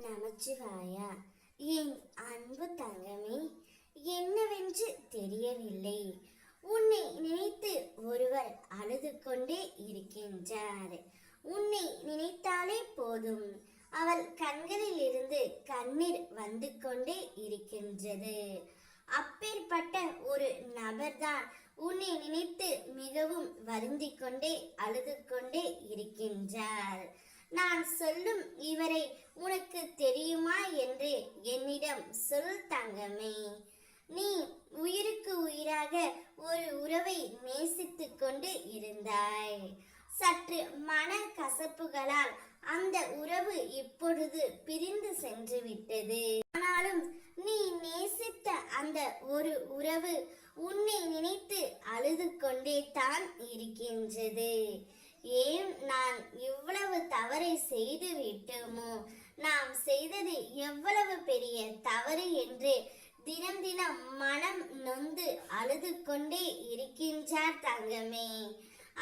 நமச்சிவாயா. என் அன்பு தங்கமே, என்னவென்று தெரியவில்லை. உன்னை நினைத்து ஒருவர் அழுது கொண்டே இருக்கின்றார். உன்னை நினைத்தாலே போதும், அவள் கண்களில் இருந்து கண்ணீர் வந்து கொண்டே இருக்கின்றது. அப்பேற்பட்ட ஒரு நபர்தான் உன்னை நினைத்து மிகவும் வருந்தி கொண்டே அழுது கொண்டே இருக்கின்றார். நான் சொல்லும் இவரை உனக்கு தெரியுமா என்று என்னிடம் சொல் தங்கமே. நீ உயிருக்கு உயிராக ஒரு உறவை நேசித்து கொண்டு இருந்தாய். சற்று மன கசப்புகளால் அந்த உறவு இப்பொழுது பிரிந்து சென்று விட்டது. ஆனாலும் நீ நேசித்த அந்த ஒரு உறவு உன்னை நினைத்து அழுது கொண்டே தான் இருக்கின்றது. ஏன் நான் இவ்வளவு தவறை செய்து விட்டோமோ, நாம் செய்தது எவ்வளவு பெரிய தவறு என்று தினம் தினம் மனம் நொந்து அழுது கொண்டே இருக்கின்றார் தங்கமே.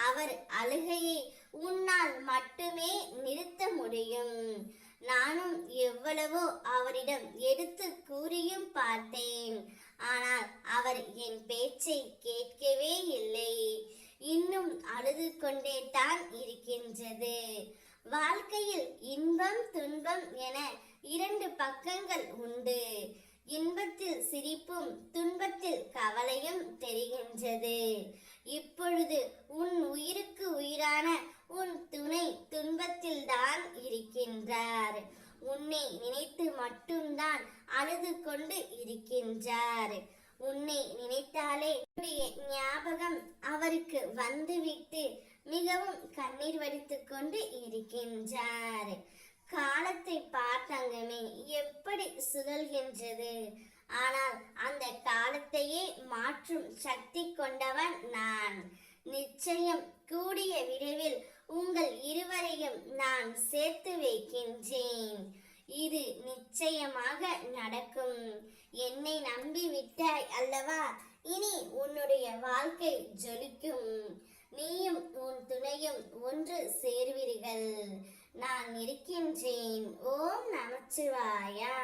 அவர் அழுகையை உன்னால் மட்டுமே நிறுத்த முடியும். நானும் எவ்வளவோ அவரிடம் எடுத்து கூறியும் பார்த்தேன். ஆனால் அவர் என் பேச்சை கேட்கவே இல்லை. இன்னும் அழுது கொண்டே தான் இருக்கின்றது. வாழ்க்கையில் இன்பம் துன்பம் என இரண்டு பக்கங்கள் உண்டு. இன்பத்தில் சிரிப்பும் துன்பத்தில் கவலையும் தெரிகின்றது. இப்பொழுது உன் உயிருக்கு உயிரான உன் துணை துன்பத்தில் தான் இருக்கின்றார். உன்னை நினைத்து மட்டும்தான் அழுது கொண்டு இருக்கின்றார். உன்னை நினைத்தாலே ஞாபகம் அவருக்கு வந்துவிட்டு மிகவும் கண்ணீர் வடித்து கொண்டு இருக்கின்றார். காலத்தை பார்த்தங்கமே எப்படி சுழல்கின்றது. ஆனால் அந்த காலத்தையே மாற்றும் சக்தி கொண்டவன் நான். நிச்சயம் கூடிய விரைவில் உங்கள் இருவரையும் நான் சேர்த்து வைக்கின்றேன். இது நிச்சயமாக நடக்கும். என்னை நம்பி விட்டாய் அல்லவா? இனி உன்னுடைய வாழ்க்கை ஜொலிக்கும். நீயும் உன் துணையும் ஒன்று சேர்வீர்கள். நான் இருக்கின்றேன். ஓம் நமச்சிவாயா.